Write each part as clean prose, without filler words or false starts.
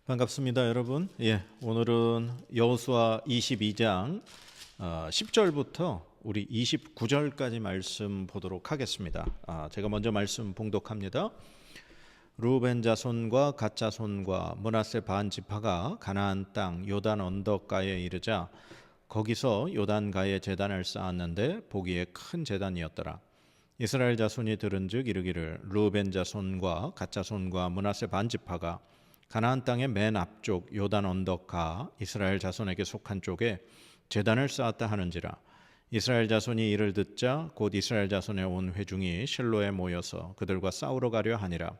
반갑습니다, 여러분. 오늘은 여호수아 22장 10절부터 우리 29절까지 말씀 보도록 하겠습니다. 제가 먼저 말씀 봉독합니다. 르우벤 자손과 갓 자손과 므낫세 반 지파가 가나안 땅 요단 언덕가에 이르자 거기서 요단가에 제단을 쌓았는데 보기에 큰 제단이었더라. 이스라엘 자손이 들은즉 이르기를 르우벤 자손과 갓 자손과 므낫세 반 지파가 가나안 땅의 맨 앞쪽 요단 언덕가 이스라엘 자손에게 속한 쪽에 제단을 쌓았다 하는지라. 이스라엘 자손이 이를 듣자 곧 이스라엘 자손의 온 회중이 실로에 모여서 그들과 싸우러 가려 하니라.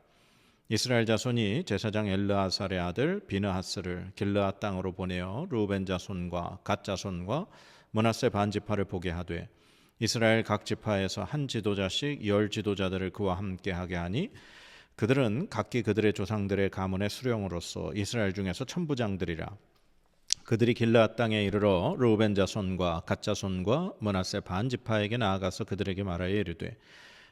이스라엘 자손이 제사장 엘르아살의 아들 비느하스를 길르앗 땅으로 보내어 르우벤 자손과 갓 자손과 므낫세 반 지파를 보게 하되 이스라엘 각 지파에서 한 지도자씩 10 지도자들을 그와 함께 하게 하니 그들은 각기 그들의 조상들의 가문의 수령으로서 이스라엘 중에서 천부장들이라. 그들이 길르앗 땅에 이르러 르우벤 자손과 갓 자손과 므낫세 반 지파에게 나아가서 그들에게 말하여 이르되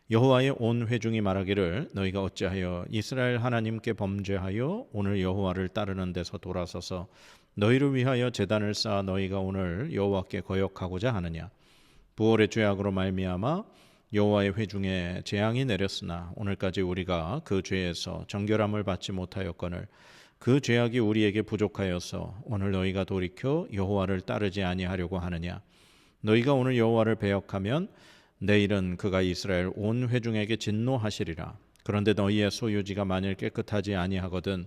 여호와의 온 회중이 말하기를 너희가 어찌하여 이스라엘 하나님께 범죄하여 오늘 여호와를 따르는 데서 돌아서서 너희를 위하여 제단을 쌓아 너희가 오늘 여호와께 거역하고자 하느냐. 부올의 죄악으로 말미암아 여호와의 회중에 재앙이 내렸으나 오늘까지 우리가 그 죄에서 정결함을 받지 못하였거늘 그 죄악이 우리에게 부족하여서 오늘 너희가 돌이켜 여호와를 따르지 아니하려고 하느냐. 너희가 오늘 여호와를 배역하면 내일은 그가 이스라엘 온 회중에게 진노하시리라. 그런데 너희의 소유지가 만일 깨끗하지 아니하거든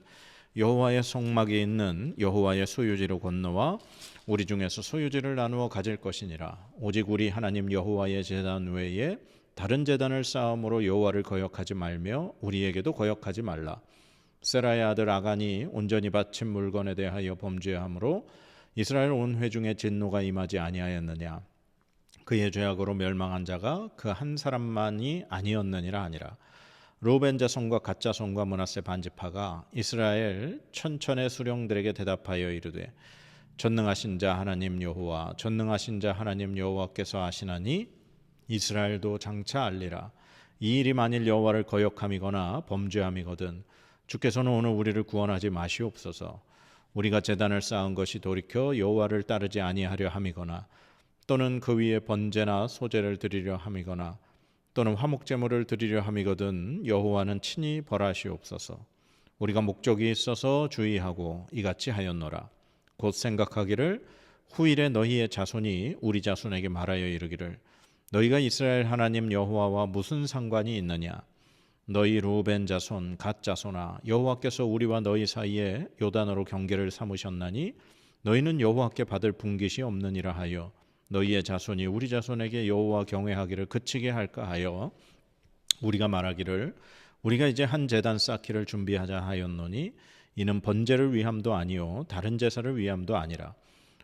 여호와의 성막에 있는 여호와의 소유지로 건너와 우리 중에서 소유지를 나누어 가질 것이니라. 오직 우리 하나님 여호와의 제단 외에 다른 제단을 쌓음으로 여호와를 거역하지 말며 우리에게도 거역하지 말라. 세라의 아들 아간이 온전히 바친 물건에 대하여 범죄함으로 이스라엘 온 회중의 진노가 임하지 아니하였느냐. 그의 죄악으로 멸망한 자가 그 한 사람만이 아니었느니라 하니라. 르우벤 자손과 갓 자손과 므낫세 반 지파가 이스라엘 천천의 수령들에게 대답하여 이르되 전능하신 자 하나님 여호와 전능하신 자 하나님 여호와께서 아시나니 이스라엘도 장차 알리라. 이 일이 만일 여호와를 거역함이거나 범죄함이거든 주께서는 오늘 우리를 구원하지 마시옵소서. 우리가 제단을 쌓은 것이 돌이켜 여호와를 따르지 아니하려 함이거나 또는 그 위에 번제나 소제를 드리려 함이거나 또는 화목제물을 드리려 함이거든 여호와는 친히 벌하시옵소서. 우리가 목적이 있어서 주의하고 이같이 하였노라. 곧 생각하기를 후일에 너희의 자손이 우리 자손에게 말하여 이르기를 너희가 이스라엘 하나님 여호와와 무슨 상관이 있느냐. 너희 르우벤 자손 갓 자손아 여호와께서 우리와 너희 사이에 요단으로 경계를 삼으셨나니 너희는 여호와께 받을 분깃이 없느니라 하여 너희의 자손이 우리 자손에게 여호와 경외하기를 그치게 할까 하여 우리가 말하기를 우리가 이제 한 제단 쌓기를 준비하자 하였노니 이는 번제를 위함도 아니요 다른 제사를 위함도 아니라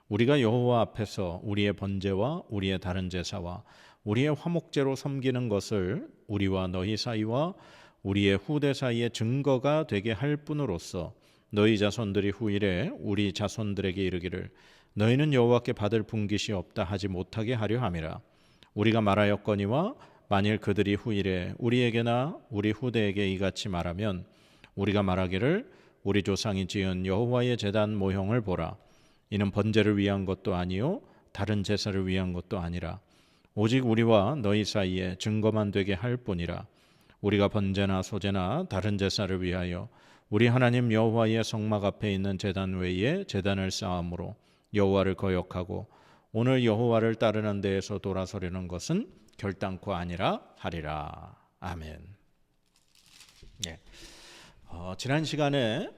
우리가 여호와 앞에서 우리의 번제와 우리의 다른 제사와 우리의 화목제로 섬기는 것을 우리와 너희 사이와 우리의 후대 사이의 증거가 되게 할 뿐으로써 너희 자손들이 후일에 우리 자손들에게 이르기를 너희는 여호와께 받을 분깃이 없다 하지 못하게 하려 함이라. 우리가 말하였거니와 만일 그들이 후일에 우리에게나 우리 후대에게 이같이 말하면 우리가 말하기를 우리 조상이 지은 여호와의 제단 모형을 보라. 이는 번제를 위한 것도 아니요 다른 제사를 위한 것도 아니라 오직 우리와 너희 사이에 증거만 되게 할 뿐이라. 우리가 번제나 소제나 다른 제사를 위하여 우리 하나님 여호와의 성막 앞에 있는 제단 외에 제단을 쌓음으로 여호와를 거역하고 오늘 여호와를 따르는 데에서 돌아서려는 것은 결단코 아니라 하리라. 아멘. 지난 시간에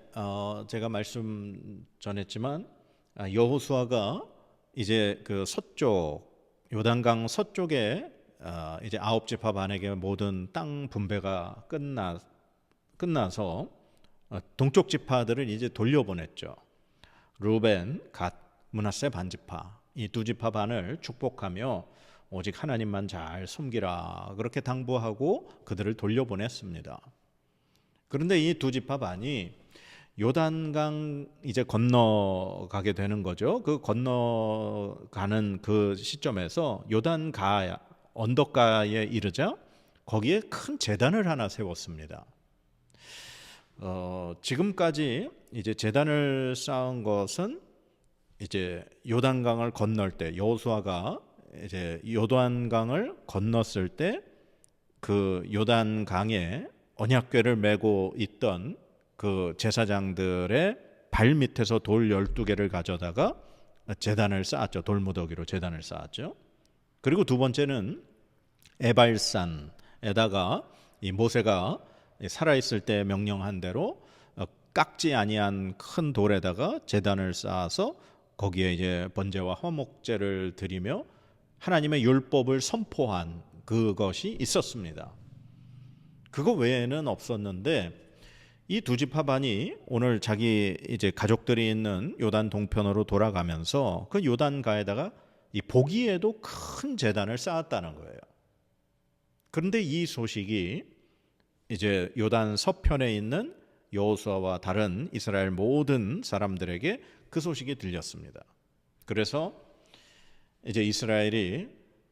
제가 말씀 전했지만 여호수아가 이제 그 서쪽 요단강 서쪽에 이제 9지파 반에게 모든 땅 분배가 끝나서 동쪽 지파들을 이제 돌려보냈죠. 르우벤, 갓, 므낫세 반 지파 이 두 지파 반을 축복하며 오직 하나님만 잘 섬기라 그렇게 당부하고 그들을 돌려보냈습니다. 그런데 이 두 지파 반이 요단강 이제 건너가게 되는 거죠. 그 건너가는 그 시점에서 요단가 언덕가에 이르자 거기에 큰 제단을 하나 세웠습니다. 지금까지 이제 제단을 쌓은 것은 이제 요단강을 건널 때 여호수아가 이제 요단강을 건넜을 때 그 요단강에 언약궤를 메고 있던 그 제사장들의 발 밑에서 돌 12개를 가져다가 제단을 쌓았죠. 돌무더기로 제단을 쌓았죠. 그리고 두 번째는 에발산에다가 이 모세가 살아있을 때 명령한 대로 깎지 아니한 큰 돌에다가 제단을 쌓아서 거기에 이제 번제와 화목제를 드리며 하나님의 율법을 선포한 그것이 있었습니다. 그거 외에는 없었는데 이 두 지파반이 오늘 자기 이제 가족들이 있는 요단 동편으로 돌아가면서 그 요단가에다가 이 보기에도 큰 제단을 쌓았다는 거예요. 그런데 이 소식이 이제 요단 서편에 있는 여호수아와 다른 이스라엘 모든 사람들에게 그 소식이 들렸습니다. 그래서 이제 이스라엘이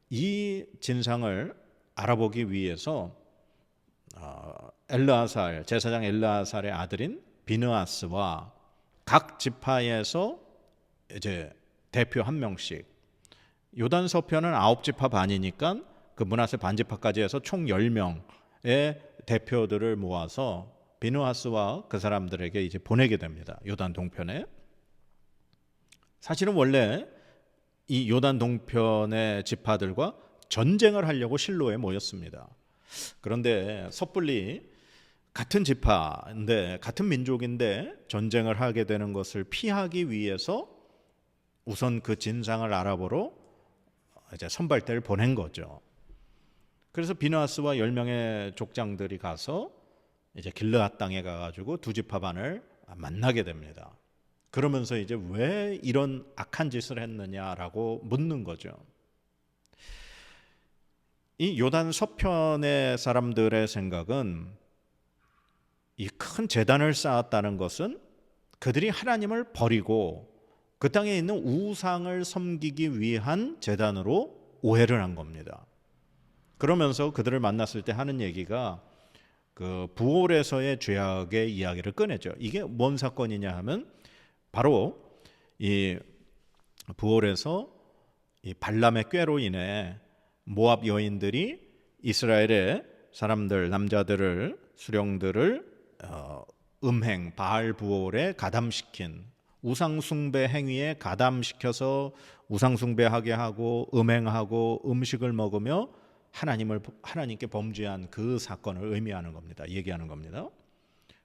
이 진상을 알아보기 위해서 엘르아살 제사장 엘르아살의 아들인 비느하스와 각 지파에서 이제 대표 한 명씩 요단 서편은 9지파 반이니까 그 므낫세 반지파까지 해서 총 10명의 대표들을 모아서 비느하스와 그 사람들에게 이제 보내게 됩니다. 요단 동편에. 사실은 원래 이 요단 동편의 지파들과 전쟁을 하려고 실로에 모였습니다. 그런데 섣불리 같은 지파인데 같은 민족인데 전쟁을 하게 되는 것을 피하기 위해서 우선 그 진상을 알아보러 이제 선발대를 보낸 거죠. 그래서 비느하스와 10명의 족장들이 가서 이제 길르앗 땅에 가가지고 두 지파반을 만나게 됩니다. 그러면서 이제 왜 이런 악한 짓을 했느냐라고 묻는 거죠. 이 요단 서편의 사람들의 생각은 이 큰 제단을 쌓았다는 것은 그들이 하나님을 버리고 그 땅에 있는 우상을 섬기기 위한 제단으로 오해를 한 겁니다. 그러면서 그들을 만났을 때 하는 얘기가 그 부올에서의 죄악의 이야기를 꺼내죠. 이게 뭔 사건이냐 하면 바로 이 부올에서 이 발람의 꾀로 인해 모압 여인들이 이스라엘의 사람들 남자들을 수령들을 음행 바알 부올에 가담시킨 우상 숭배 행위에 가담시켜서 우상 숭배하게 하고 음행하고 음식을 먹으며 하나님께 범죄한 그 사건을 의미하는 겁니다. 얘기하는 겁니다.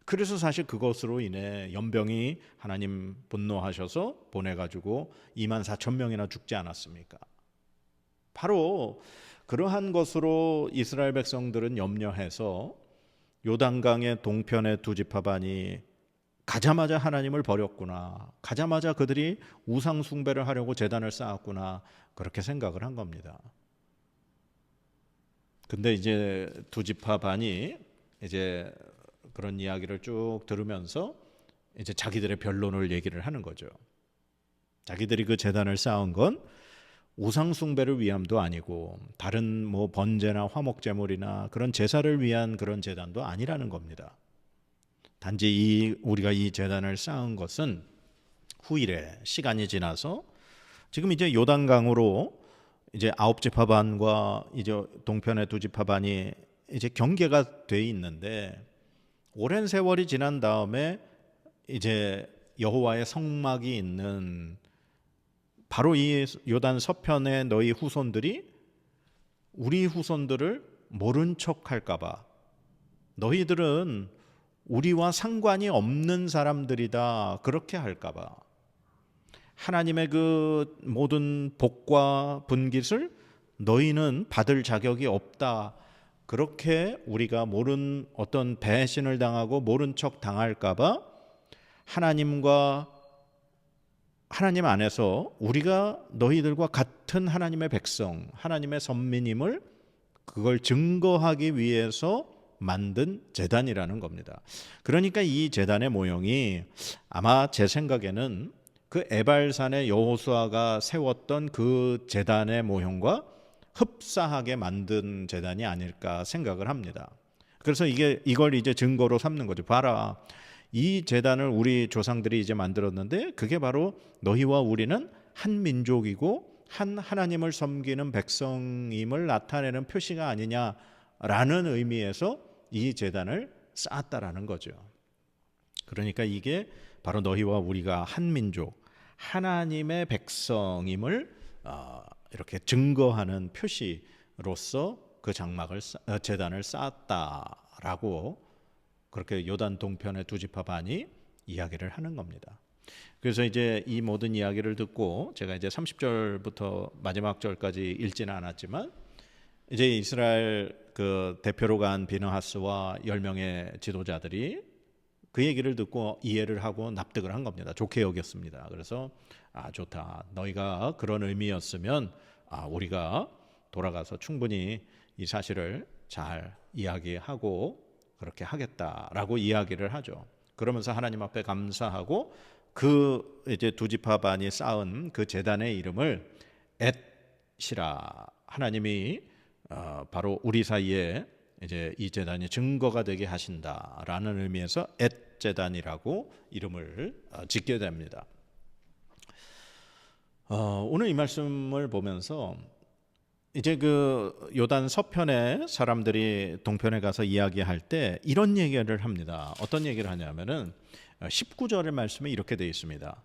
그래서 사실 그것으로 인해 연병이 하나님 분노하셔서 보내가지고 24,000명이나 죽지 않았습니까? 바로 그러한 것으로 이스라엘 백성들은 염려해서 요단강의 동편의 두 지파반이 가자마자 하나님을 버렸구나, 가자마자 그들이 우상 숭배를 하려고 제단을 쌓았구나, 그렇게 생각을 한 겁니다. 근데 이제 두 지파반이 이제 그런 이야기를 쭉 들으면서 이제 자기들의 변론을 얘기를 하는 거죠. 자기들이 그 제단을 쌓은 건 우상 숭배를 위함도 아니고 다른 뭐 번제나 화목제물이나 그런 제사를 위한 그런 제단도 아니라는 겁니다. 단지 우리가 이 제단을 쌓은 것은 후일에 시간이 지나서 지금 이제 요단강으로 이제 9지파반과 이제 동편의 두 지파반이 이제 경계가 돼 있는데 오랜 세월이 지난 다음에 이제 여호와의 성막이 있는 바로 이 요단 서편의 너희 후손들이 우리 후손들을 모른 척 할까 봐 너희들은 우리와 상관이 없는 사람들이다 그렇게 할까 봐 하나님의 그 모든 복과 분깃을 너희는 받을 자격이 없다 그렇게 우리가 모른 어떤 배신을 당하고 모른 척 당할까 봐 하나님 안에서 우리가 너희들과 같은 하나님의 백성, 하나님의 선민임을 그걸 증거하기 위해서 만든 제단이라는 겁니다. 그러니까 이 제단의 모형이 아마 제 생각에는 그 에발산의 여호수아가 세웠던 그 제단의 모형과 흡사하게 만든 제단이 아닐까 생각을 합니다. 그래서 이걸 이제 증거로 삼는 거죠. 봐라, 이 제단을 우리 조상들이 이제 만들었는데 그게 바로 너희와 우리는 한 민족이고 한 하나님을 섬기는 백성임을 나타내는 표시가 아니냐라는 의미에서 이 제단을 쌓았다라는 거죠. 그러니까 이게 바로 너희와 우리가 한 민족, 하나님의 백성임을 이렇게 증거하는 표시로서 그 제단을 쌓았다라고 그렇게 요단 동편의 두 지파 반이 이야기를 하는 겁니다. 그래서 이제 이 모든 이야기를 듣고 제가 이제 30절부터 마지막 절까지 읽지는 않았지만 이제 이스라엘 그 대표로 간 비느하스와 10명의 지도자들이 그 얘기를 듣고 이해를 하고 납득을 한 겁니다. 좋게 여겼습니다. 그래서 좋다. 너희가 그런 의미였으면 우리가 돌아가서 충분히 이 사실을 잘 이야기하고 그렇게 하겠다라고 이야기를 하죠. 그러면서 하나님 앞에 감사하고 그 이제 두 지파 반이 쌓은 그 제단의 이름을 엣시라, 하나님이 바로 우리 사이에 이제 이 제단이 증거가 되게 하신다라는 의미에서 엣 제단이라고 이름을 짓게 됩니다. 오늘 이 말씀을 보면서 이제 그 요단 서편에 사람들이 동편에 가서 이야기할 때 이런 얘기를 합니다. 어떤 얘기를 하냐면은 19절의 말씀에 이렇게 되어 있습니다.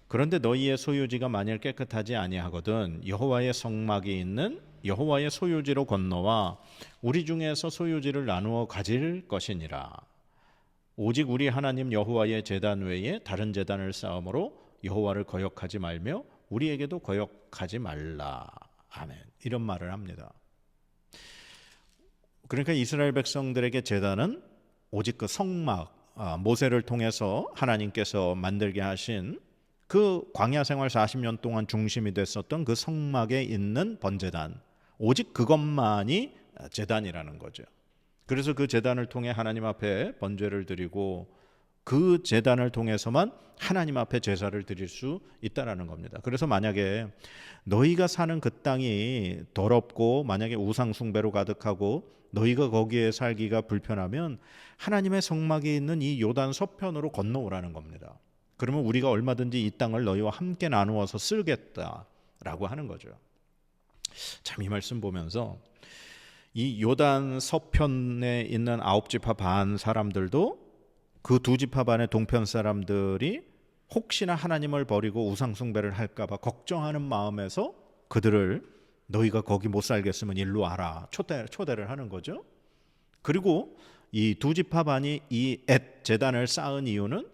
그런데 너희의 소유지가 만일 깨끗하지 아니하거든 여호와의 성막이 있는 여호와의 소유지로 건너와 우리 중에서 소유지를 나누어 가질 것이니라. 오직 우리 하나님 여호와의 제단 외에 다른 제단을 쌓음으로 여호와를 거역하지 말며 우리에게도 거역하지 말라. 아멘. 이런 말을 합니다. 그러니까 이스라엘 백성들에게 제단은 오직 그 성막, 모세를 통해서 하나님께서 만들게 하신 그 광야 생활 40년 동안 중심이 됐었던 그 성막에 있는 번제단, 오직 그것만이 제단이라는 거죠. 그래서 그 제단을 통해 하나님 앞에 번제를 드리고 그 제단을 통해서만 하나님 앞에 제사를 드릴 수 있다라는 겁니다. 그래서 만약에 너희가 사는 그 땅이 더럽고 만약에 우상 숭배로 가득하고 너희가 거기에 살기가 불편하면 하나님의 성막이 있는 이 요단 서편으로 건너오라는 겁니다. 그러면 우리가 얼마든지 이 땅을 너희와 함께 나누어서 쓰겠다라고 하는 거죠. 참 이 말씀 보면서 이 요단 서편에 있는 9지파 반 사람들도 그 두 지파 반의 동편 사람들이 혹시나 하나님을 버리고 우상 숭배를 할까 봐 걱정하는 마음에서 그들을 너희가 거기 못 살겠으면 일로 와라 초대를 하는 거죠. 그리고 이 두 지파 반이 이 엣 제단을 쌓은 이유는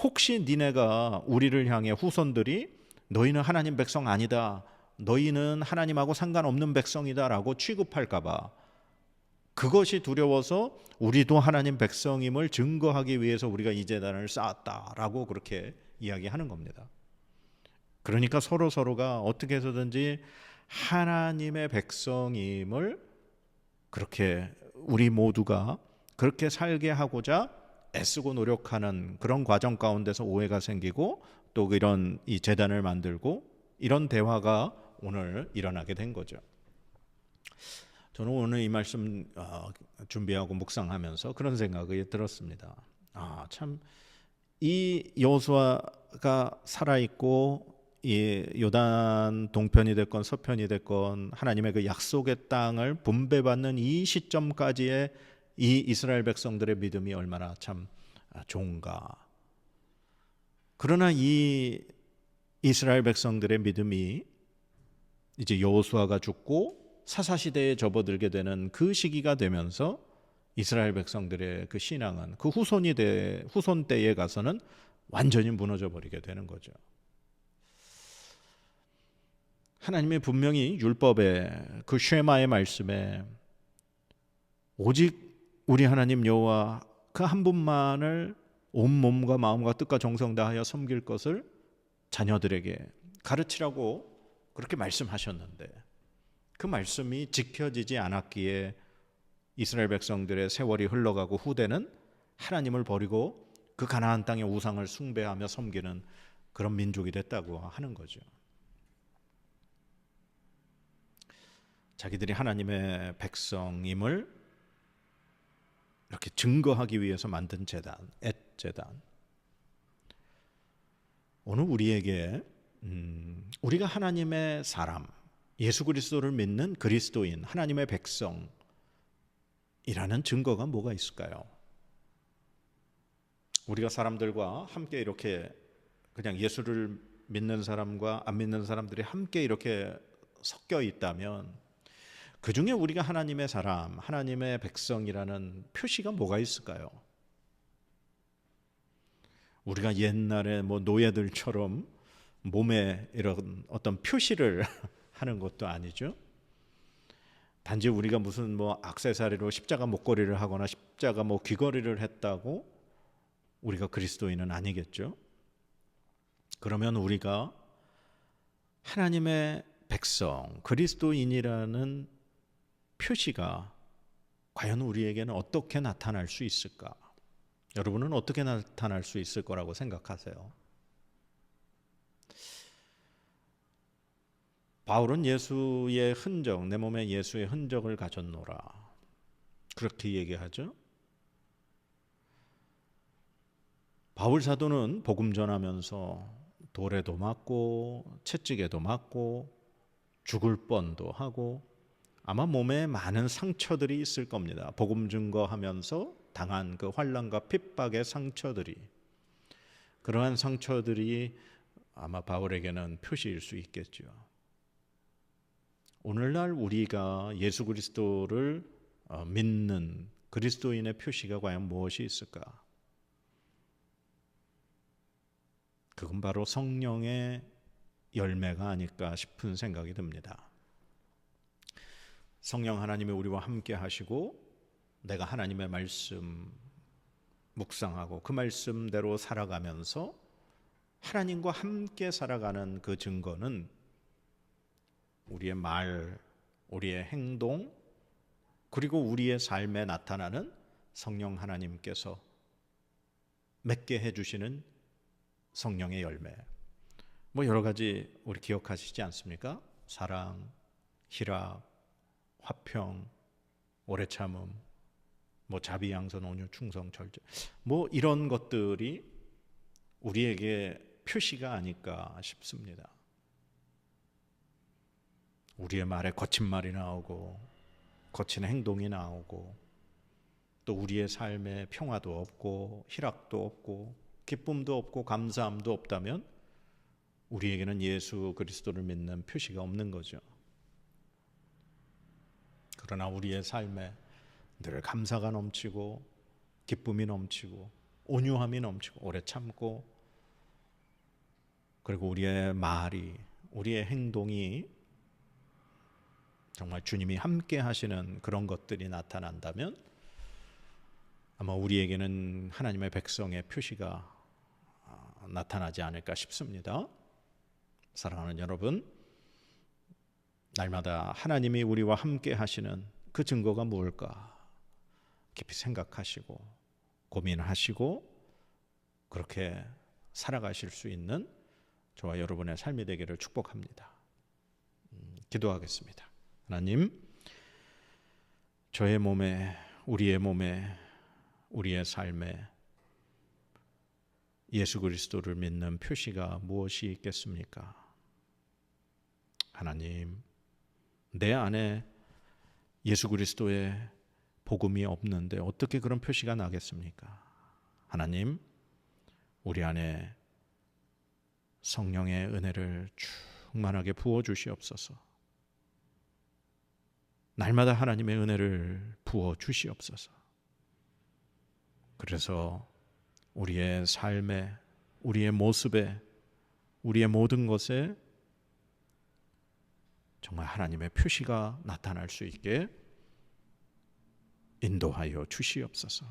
혹시 니네가 우리를 향해 후손들이 너희는 하나님 백성 아니다, 너희는 하나님하고 상관없는 백성이다라고 취급할까 봐 그것이 두려워서 우리도 하나님 백성임을 증거하기 위해서 우리가 이 제단을 쌓았다라고 그렇게 이야기하는 겁니다. 그러니까 서로가 어떻게 해서든지 하나님의 백성임을 그렇게 우리 모두가 그렇게 살게 하고자 애쓰고 노력하는 그런 과정 가운데서 오해가 생기고 또 이런 이 제단을 만들고 이런 대화가 오늘 일어나게 된 거죠. 저는 오늘 이 말씀 준비하고 묵상하면서 그런 생각이 들었습니다. 참 이 여호수아가 살아 있고 이 요단 동편이 됐건 서편이 됐건 하나님의 그 약속의 땅을 분배받는 이 시점까지의 이 이스라엘 백성들의 믿음이 얼마나 참 좋은가. 그러나 이 이스라엘 백성들의 믿음이 이제 여호수아가 죽고 사사시대에 접어들게 되는 그 시기가 되면서 이스라엘 백성들의 그 신앙은 그 후손 때에 가서는 완전히 무너져 버리게 되는 거죠. 하나님이 분명히 율법에 그 쉐마의 말씀에 오직 우리 하나님 여호와 그 한 분만을 온 몸과 마음과 뜻과 정성 다하여 섬길 것을 자녀들에게 가르치라고 그렇게 말씀하셨는데 그 말씀이 지켜지지 않았기에 이스라엘 백성들의 세월이 흘러가고 후대는 하나님을 버리고 그 가나안 땅의 우상을 숭배하며 섬기는 그런 민족이 됐다고 하는 거죠. 자기들이 하나님의 백성임을 이렇게 증거하기 위해서 만든 제단, 엣 제단. 오늘 우리에게 우리가 하나님의 사람, 예수 그리스도를 믿는 그리스도인, 하나님의 백성이라는 증거가 뭐가 있을까요? 우리가 사람들과 함께 이렇게 그냥 예수를 믿는 사람과 안 믿는 사람들이 함께 이렇게 섞여 있다면 그 중에 우리가 하나님의 사람, 하나님의 백성이라는 표시가 뭐가 있을까요? 우리가 옛날에 노예들처럼 몸에 이런 어떤 표시를 하는 것도 아니죠. 단지 우리가 무슨 액세서리로 십자가 목걸이를 하거나 십자가 귀걸이를 했다고 우리가 그리스도인은 아니겠죠. 그러면 우리가 하나님의 백성, 그리스도인이라는 표시가 과연 우리에게는 어떻게 나타날 수 있을까? 여러분은 어떻게 나타날 수 있을 거라고 생각하세요? 바울은 예수의 흔적, 내 몸에 예수의 흔적을 가졌노라, 그렇게 얘기하죠. 바울 사도는 복음 전하면서 돌에도 맞고 채찍에도 맞고 죽을 뻔도 하고 아마 몸에 많은 상처들이 있을 겁니다. 복음 증거하면서 당한 그 환난과 핍박의 상처들이, 그러한 상처들이 아마 바울에게는 표시일 수 있겠죠. 오늘날 우리가 예수 그리스도를 믿는 그리스도인의 표시가 과연 무엇이 있을까? 그건 바로 성령의 열매가 아닐까 싶은 생각이 듭니다. 성령 하나님이 우리와 함께 하시고 내가 하나님의 말씀 묵상하고 그 말씀대로 살아가면서 하나님과 함께 살아가는 그 증거는 우리의 말, 우리의 행동, 그리고 우리의 삶에 나타나는 성령 하나님께서 맺게 해주시는 성령의 열매. 여러 가지 우리 기억하시지 않습니까? 사랑, 희락, 화평, 오래 참음, 자비, 양선, 온유, 충성, 절제, 이런 것들이 우리에게 표시가 아닐까 싶습니다. 우리의 말에 거친 말이 나오고 거친 행동이 나오고 또 우리의 삶에 평화도 없고 희락도 없고 기쁨도 없고 감사함도 없다면 우리에게는 예수 그리스도를 믿는 표시가 없는 거죠. 그러나 우리의 삶에 늘 감사가 넘치고 기쁨이 넘치고 온유함이 넘치고 오래 참고, 그리고 우리의 말이, 우리의 행동이 정말 주님이 함께 하시는 그런 것들이 나타난다면 아마 우리에게는 하나님의 백성의 표시가 나타나지 않을까 싶습니다. 사랑하는 여러분, 날마다 하나님이 우리와 함께 하시는 그 증거가 무엇일까 깊이 생각하시고 고민하시고 그렇게 살아가실 수 있는 저와 여러분의 삶이 되기를 축복합니다. 기도하겠습니다. 하나님, 저의 몸에, 우리의 몸에, 우리의 삶에 예수 그리스도를 믿는 표시가 무엇이 있겠습니까? 하나님, 내 안에 예수 그리스도의 복음이 없는데 어떻게 그런 표시가 나겠습니까? 하나님, 우리 안에 성령의 은혜를 충만하게 부어주시옵소서. 날마다 하나님의 은혜를 부어주시옵소서. 그래서 우리의 삶에, 우리의 모습에, 우리의 모든 것에 정말 하나님의 표시가 나타날 수 있게 인도하여 주시옵소서.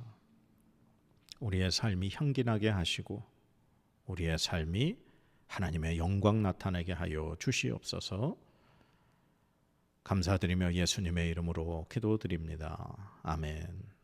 우리의 삶이 향기나게 하시고 우리의 삶이 하나님의 영광 나타내게 하여 주시옵소서. 감사드리며 예수님의 이름으로 기도드립니다. 아멘.